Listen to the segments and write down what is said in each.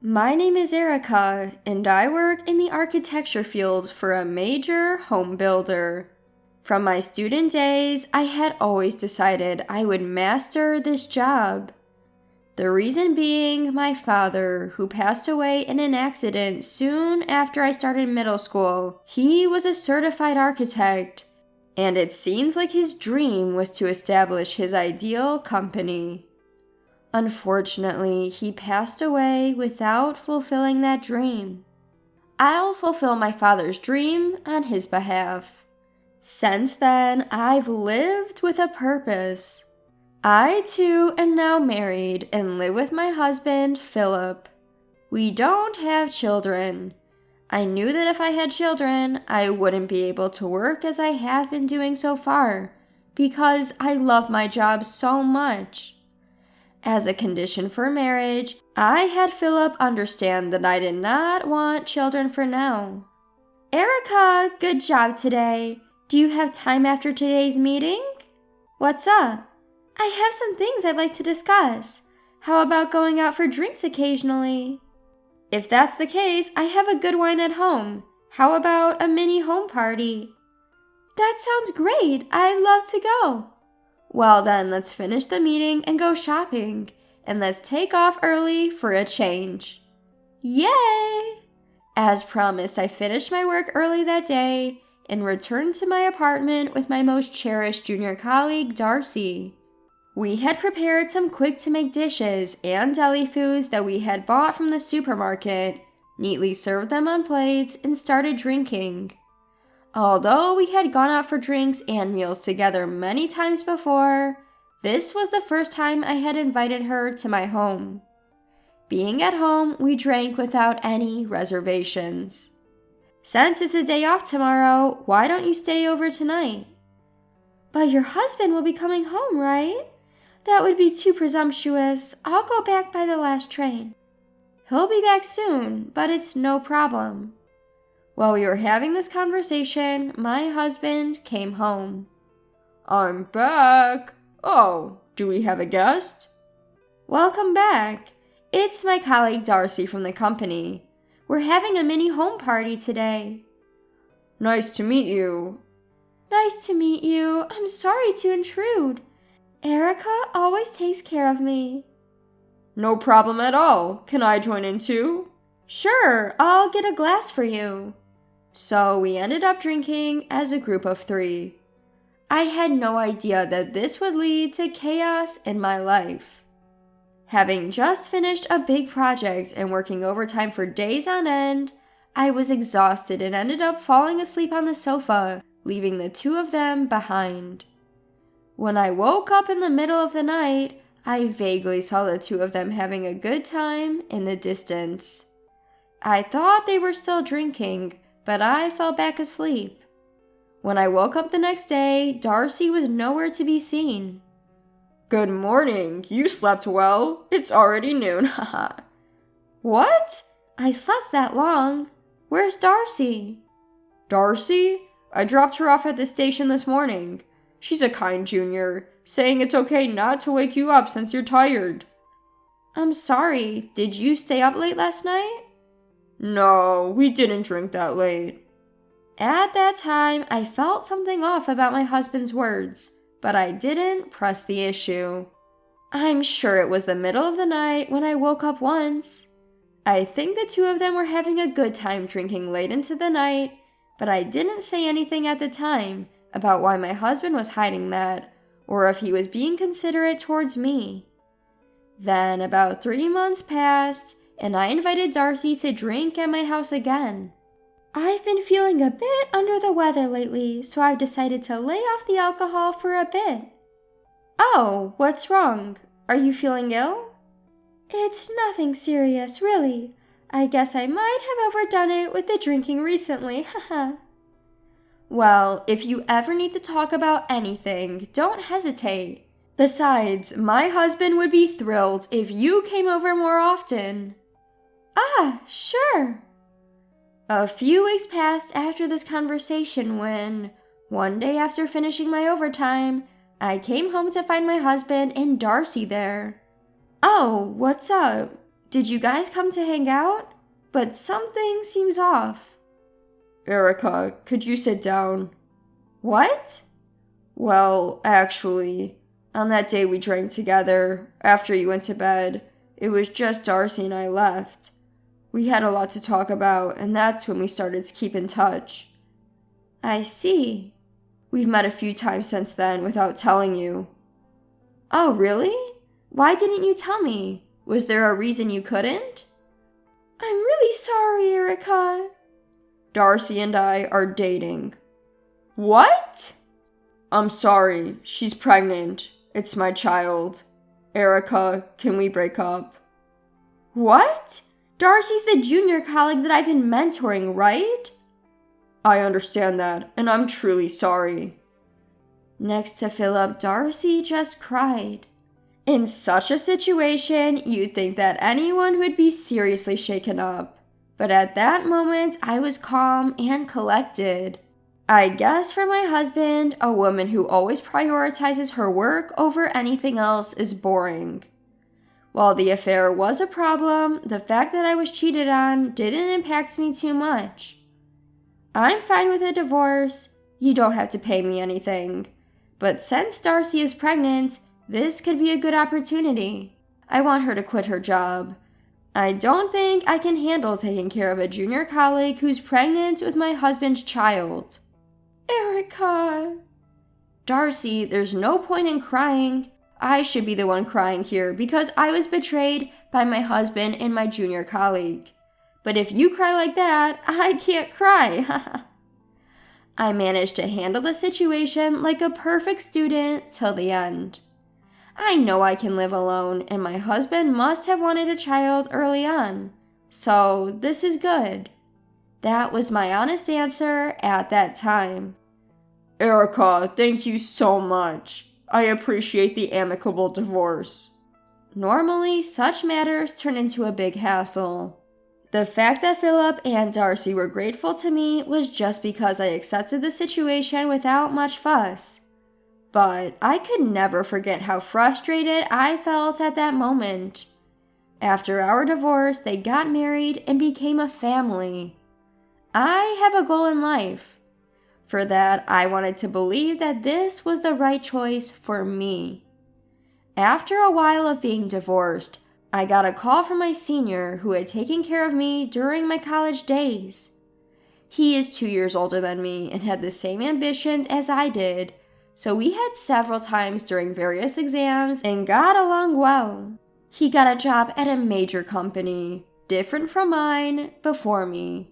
My name is Erica, and I work in the architecture field for a major home builder. From my student days, I had always decided I would master this job. The reason being my father, who passed away in an accident soon after I started middle school. He was a certified architect, and it seems like his dream was to establish his ideal company. Unfortunately, he passed away without fulfilling that dream. I'll fulfill my father's dream on his behalf. Since then, I've lived with a purpose. I too am now married and live with my husband, Philip. We don't have children. I knew that if I had children, I wouldn't be able to work as I have been doing so far, because I love my job so much. As a condition for marriage, I had Philip understand that I did not want children for now. Erica, good job today. Do you have time after today's meeting? What's up? I have some things I'd like to discuss. How about going out for drinks occasionally? If that's the case, I have a good wine at home. How about a mini home party? That sounds great. I'd love to go. Well then, let's finish the meeting and go shopping. And let's take off early for a change. Yay! As promised, I finished my work early that day and returned to my apartment with my most cherished junior colleague, Darcy. We had prepared some quick-to-make dishes and deli foods that we had bought from the supermarket, neatly served them on plates, and started drinking. Although we had gone out for drinks and meals together many times before, this was the first time I had invited her to my home. Being at home, we drank without any reservations. Since it's a day off tomorrow, why don't you stay over tonight? But your husband will be coming home, right? That would be too presumptuous. I'll go back by the last train. He'll be back soon, but it's no problem. While we were having this conversation, my husband came home. I'm back. Oh, do we have a guest? Welcome back. It's my colleague Darcy from the company. We're having a mini home party today. Nice to meet you. Nice to meet you. I'm sorry to intrude. Erica always takes care of me. No problem at all. Can I join in too? Sure, I'll get a glass for you. So we ended up drinking as a group of 3. I had no idea that this would lead to chaos in my life. Having just finished a big project and working overtime for days on end, I was exhausted and ended up falling asleep on the sofa, leaving the 2 of them behind. When I woke up in the middle of the night, I vaguely saw the 2 of them having a good time in the distance. I thought they were still drinking, but I fell back asleep. When I woke up the next day, Darcy was nowhere to be seen. Good morning. You slept well. It's already noon, haha. What? I slept that long. Where's Darcy? Darcy? I dropped her off at the station this morning. She's a kind junior, saying it's okay not to wake you up since you're tired. I'm sorry. Did you stay up late last night? No, we didn't drink that late. At that time, I felt something off about my husband's words, but I didn't press the issue. I'm sure it was the middle of the night when I woke up once. I think the 2 of them were having a good time drinking late into the night, but I didn't say anything at the time about why my husband was hiding that, or if he was being considerate towards me. Then about 3 months passed, and I invited Darcy to drink at my house again. I've been feeling a bit under the weather lately, so I've decided to lay off the alcohol for a bit. Oh, what's wrong? Are you feeling ill? It's nothing serious, really. I guess I might have overdone it with the drinking recently, haha. Well, if you ever need to talk about anything, don't hesitate. Besides, my husband would be thrilled if you came over more often. Ah, sure. A few weeks passed after this conversation when, one day after finishing my overtime, I came home to find my husband and Darcy there. Oh, what's up? Did you guys come to hang out? But something seems off. Erica, could you sit down? What? Well, actually, on that day we drank together, after you went to bed, it was just Darcy and I left. We had a lot to talk about, and that's when we started to keep in touch. I see. We've met a few times since then without telling you. Oh, really? Why didn't you tell me? Was there a reason you couldn't? I'm really sorry, Erica. Darcy and I are dating. What? I'm sorry, she's pregnant. It's my child. Erica, can we break up? What? Darcy's the junior colleague that I've been mentoring, right? I understand that, and I'm truly sorry. Next to Philip, Darcy just cried. In such a situation, you'd think that anyone would be seriously shaken up. But at that moment, I was calm and collected. I guess for my husband, a woman who always prioritizes her work over anything else is boring. While the affair was a problem, the fact that I was cheated on didn't impact me too much. I'm fine with a divorce. You don't have to pay me anything. But since Darcy is pregnant, this could be a good opportunity. I want her to quit her job. I don't think I can handle taking care of a junior colleague who's pregnant with my husband's child. Erica. Darcy, there's no point in crying. I should be the one crying here because I was betrayed by my husband and my junior colleague. But if you cry like that, I can't cry. I managed to handle the situation like a perfect student till the end. I know I can live alone, and my husband must have wanted a child early on. So this is good. That was my honest answer at that time. Erica, thank you so much. I appreciate the amicable divorce. Normally, such matters turn into a big hassle. The fact that Philip and Darcy were grateful to me was just because I accepted the situation without much fuss. But I could never forget how frustrated I felt at that moment. After our divorce, they got married and became a family. I have a goal in life. For that, I wanted to believe that this was the right choice for me. After a while of being divorced, I got a call from my senior who had taken care of me during my college days. He is 2 years older than me and had the same ambitions as I did, so we had several times during various exams and got along well. He got a job at a major company, different from mine, before me.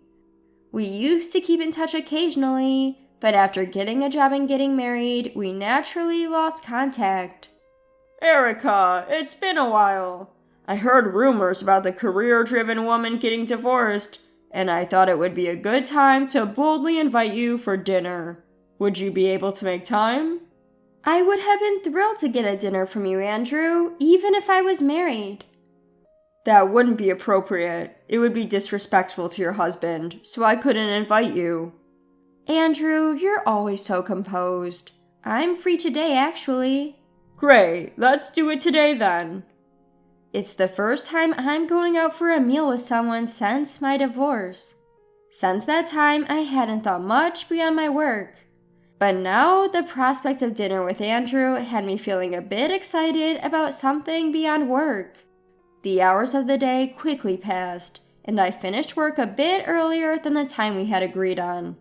We used to keep in touch occasionally, but after getting a job and getting married, we naturally lost contact. Erica, it's been a while. I heard rumors about the career-driven woman getting divorced, and I thought it would be a good time to boldly invite you for dinner. Would you be able to make time? I would have been thrilled to get a dinner from you, Andrew, even if I was married. That wouldn't be appropriate. It would be disrespectful to your husband, so I couldn't invite you. Andrew, you're always so composed. I'm free today, actually. Great, let's do it today then. It's the first time I'm going out for a meal with someone since my divorce. Since that time, I hadn't thought much beyond my work. But now, the prospect of dinner with Andrew had me feeling a bit excited about something beyond work. The hours of the day quickly passed, and I finished work a bit earlier than the time we had agreed on.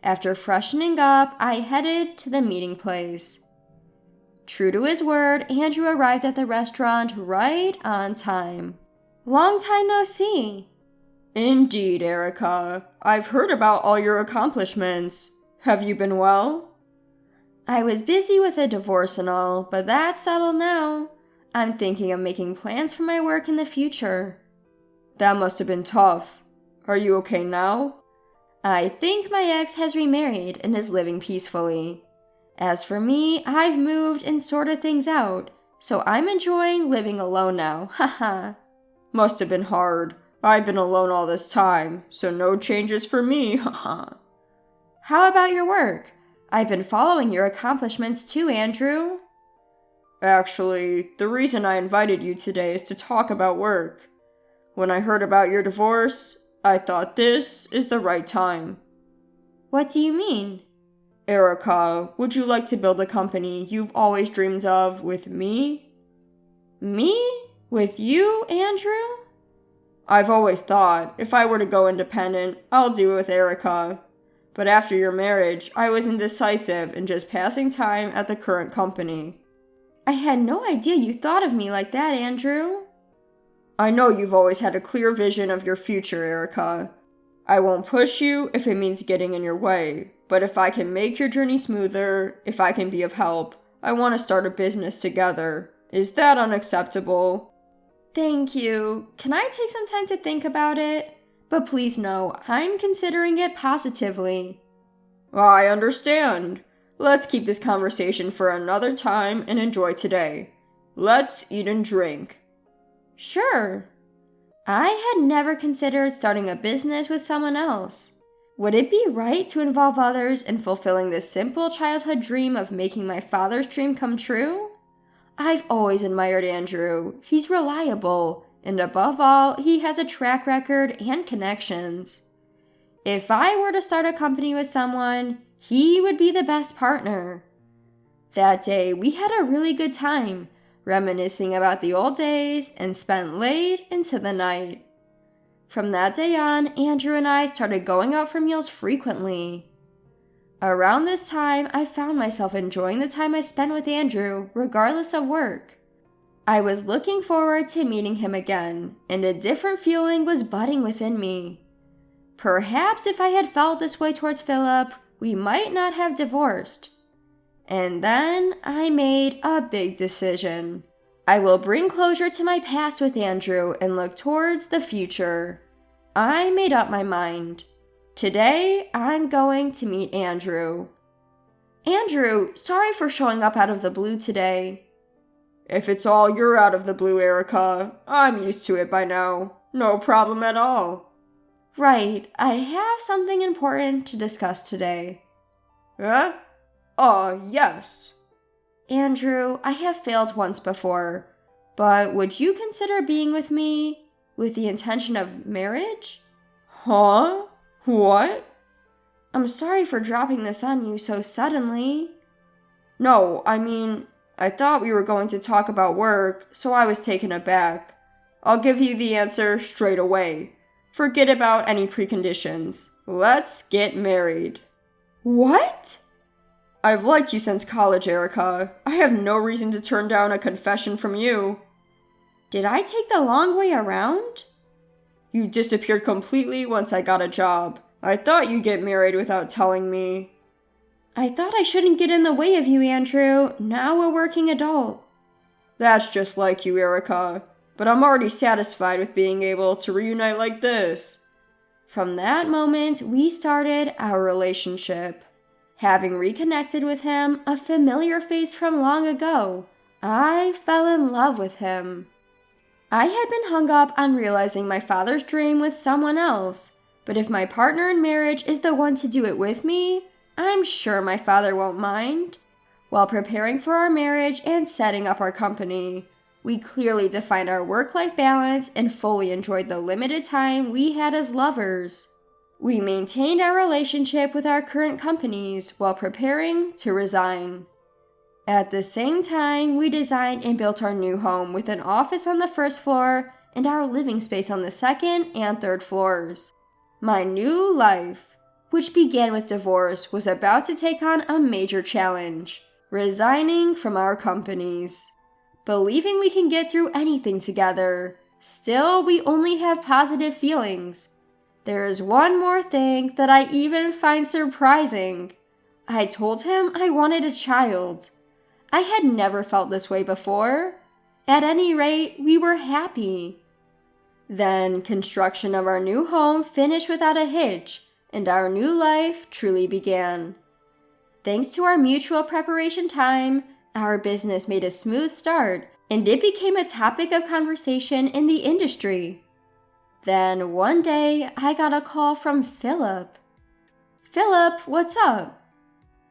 After freshening up, I headed to the meeting place. True to his word, Andrew arrived at the restaurant right on time. Long time no see. Indeed, Erica. I've heard about all your accomplishments. Have you been well? I was busy with a divorce and all, but that's settled now. I'm thinking of making plans for my work in the future. That must have been tough. Are you okay now? I think my ex has remarried and is living peacefully. As for me, I've moved and sorted things out, so I'm enjoying living alone now, haha. Must have been hard. I've been alone all this time, so no changes for me, haha. How about your work? I've been following your accomplishments too, Andrew. Actually, the reason I invited you today is to talk about work. When I heard about your divorce, I thought this is the right time. What do you mean? Erica, would you like to build a company you've always dreamed of with me? Me? With you, Andrew? I've always thought, if I were to go independent, I'll do it with Erica. But after your marriage, I was indecisive and just passing time at the current company. I had no idea you thought of me like that, Andrew. I know you've always had a clear vision of your future, Erica. I won't push you if it means getting in your way, but if I can make your journey smoother, if I can be of help, I want to start a business together. Is that unacceptable? Thank you. Can I take some time to think about it? But please know, I'm considering it positively. I understand. Let's keep this conversation for another time and enjoy today. Let's eat and drink. Sure. I had never considered starting a business with someone else. Would it be right to involve others in fulfilling this simple childhood dream of making my father's dream come true? I've always admired Andrew. He's reliable, and above all, he has a track record and connections. If I were to start a company with someone, he would be the best partner. That day, we had a really good time, reminiscing about the old days and spent late into the night. From that day on, Andrew and I started going out for meals frequently. Around this time, I found myself enjoying the time I spent with Andrew, regardless of work. I was looking forward to meeting him again, and a different feeling was budding within me. Perhaps if I had felt this way towards Philip, we might not have divorced. And then I made a big decision. I will bring closure to my past with Andrew and look towards the future. I made up my mind. Today, I'm going to meet Andrew. Andrew, sorry for showing up out of the blue today. If it's all you're out of the blue, Erica, I'm used to it by now. No problem at all. Right, I have something important to discuss today. Huh? Yes. Andrew, I have failed once before, but would you consider being with me with the intention of marriage? Huh? What? I'm sorry for dropping this on you so suddenly. No, I thought we were going to talk about work, so I was taken aback. I'll give you the answer straight away. Forget about any preconditions. Let's get married. What? I've liked you since college, Erica. I have no reason to turn down a confession from you. Did I take the long way around? You disappeared completely once I got a job. I thought you'd get married without telling me. I thought I shouldn't get in the way of you, Andrew. Now a working adult. That's just like you, Erica. But I'm already satisfied with being able to reunite like this. From that moment, we started our relationship. Having reconnected with him, a familiar face from long ago, I fell in love with him. I had been hung up on realizing my father's dream with someone else, but if my partner in marriage is the one to do it with me, I'm sure my father won't mind. While preparing for our marriage and setting up our company, we clearly defined our work-life balance and fully enjoyed the limited time we had as lovers. We maintained our relationship with our current companies while preparing to resign. At the same time, we designed and built our new home with an office on the first floor and our living space on the second and third floors. My new life, which began with divorce, was about to take on a major challenge, resigning from our companies. Believing we can get through anything together, still we only have positive feelings. There is one more thing that I even find surprising. I told him I wanted a child. I had never felt this way before. At any rate, we were happy. Then, construction of our new home finished without a hitch, and our new life truly began. Thanks to our mutual preparation time, our business made a smooth start, and it became a topic of conversation in the industry. Then, one day, I got a call from Philip. Philip, what's up?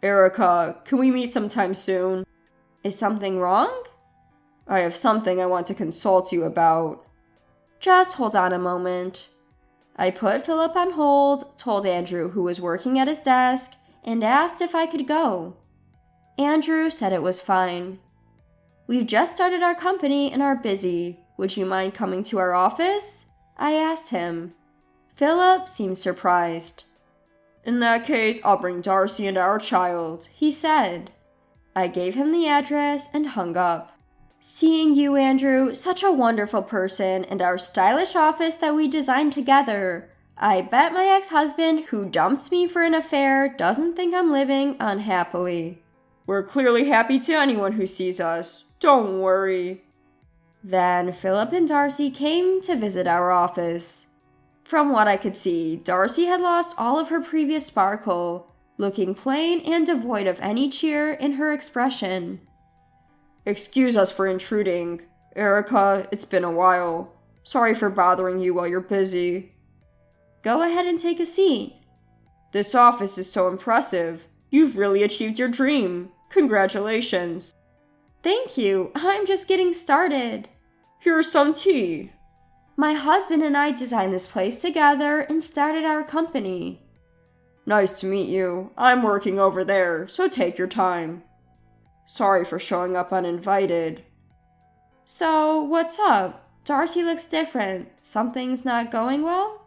Erica, can we meet sometime soon? Is something wrong? I have something I want to consult you about. Just hold on a moment. I put Philip on hold, told Andrew, who was working at his desk, and asked if I could go. Andrew said it was fine. We've just started our company and are busy. Would you mind coming to our office? I asked him. Philip seemed surprised. In that case, I'll bring Darcy and our child, he said. I gave him the address and hung up. Seeing you, Andrew, such a wonderful person, and our stylish office that we designed together. I bet my ex-husband, who dumped me for an affair, doesn't think I'm living unhappily. We're clearly happy to anyone who sees us. Don't worry. Then Philip and Darcy came to visit our office. From what I could see, Darcy had lost all of her previous sparkle, looking plain and devoid of any cheer in her expression. Excuse us for intruding. Erica, it's been a while. Sorry for bothering you while you're busy. Go ahead and take a seat. This office is so impressive. You've really achieved your dream. Congratulations. Thank you. I'm just getting started. Here's some tea. My husband and I designed this place together and started our company. Nice to meet you. I'm working over there, so take your time. Sorry for showing up uninvited. So, what's up? Darcy looks different. Something's not going well?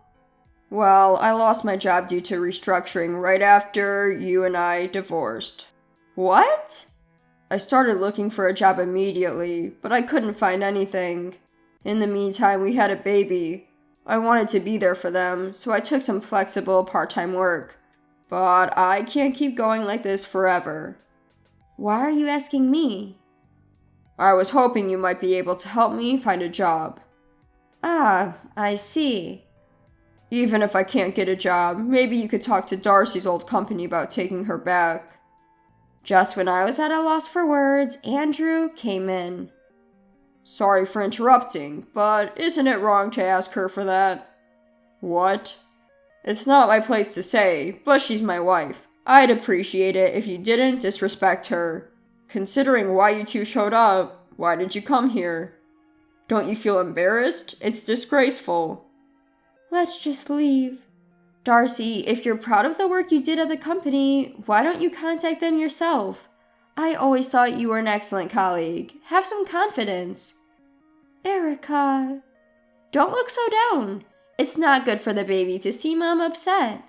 Well, I lost my job due to restructuring right after you and I divorced. What? I started looking for a job immediately, but I couldn't find anything. In the meantime, we had a baby. I wanted to be there for them, so I took some flexible part-time work. But I can't keep going like this forever. Why are you asking me? I was hoping you might be able to help me find a job. Ah, I see. Even if I can't get a job, maybe you could talk to Darcy's old company about taking her back. Just when I was at a loss for words, Andrew came in. Sorry for interrupting, but isn't it wrong to ask her for that? What? It's not my place to say, but she's my wife. I'd appreciate it if you didn't disrespect her. Considering why you two showed up, why did you come here? Don't you feel embarrassed? It's disgraceful. Let's just leave. Darcy, if you're proud of the work you did at the company, why don't you contact them yourself? I always thought you were an excellent colleague. Have some confidence. Erica, don't look so down. It's not good for the baby to see Mom upset.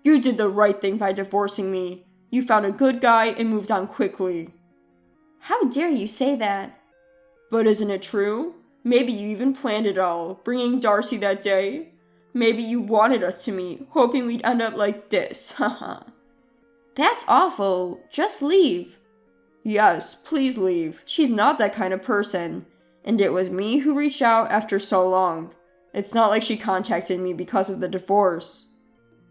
You did the right thing by divorcing me. You found a good guy and moved on quickly. How dare you say that? But isn't it true? Maybe you even planned it all, bringing Darcy that day. Maybe you wanted us to meet, hoping we'd end up like this, haha. That's awful. Just leave. Yes, please leave. She's not that kind of person. And it was me who reached out after so long. It's not like she contacted me because of the divorce.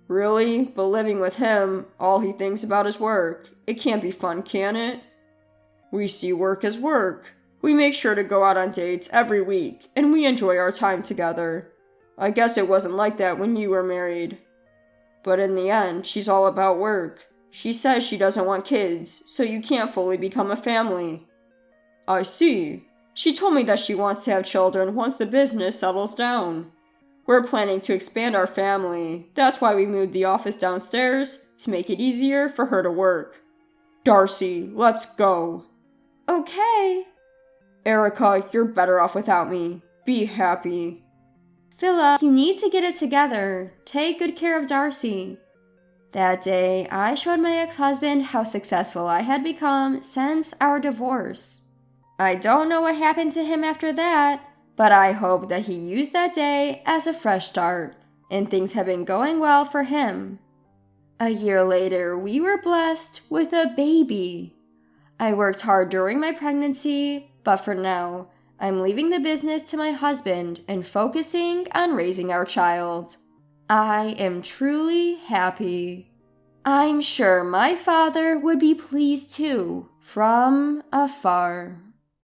Really? But living with him, all he thinks about is work. It can't be fun, can it? We see work as work. We make sure to go out on dates every week, and we enjoy our time together. I guess it wasn't like that when you were married. But in the end, she's all about work. She says she doesn't want kids, so you can't fully become a family. I see. She told me that she wants to have children once the business settles down. We're planning to expand our family. That's why we moved the office downstairs, to make it easier for her to work. Darcy, let's go. Okay. Erica, you're better off without me. Be happy. Philip, you need to get it together. Take good care of Darcy. That day, I showed my ex-husband how successful I had become since our divorce. I don't know what happened to him after that, but I hope that he used that day as a fresh start, and things have been going well for him. A year later, we were blessed with a baby. I worked hard during my pregnancy, but for now, I'm leaving the business to my husband and focusing on raising our child. I am truly happy. I'm sure my father would be pleased too, from afar.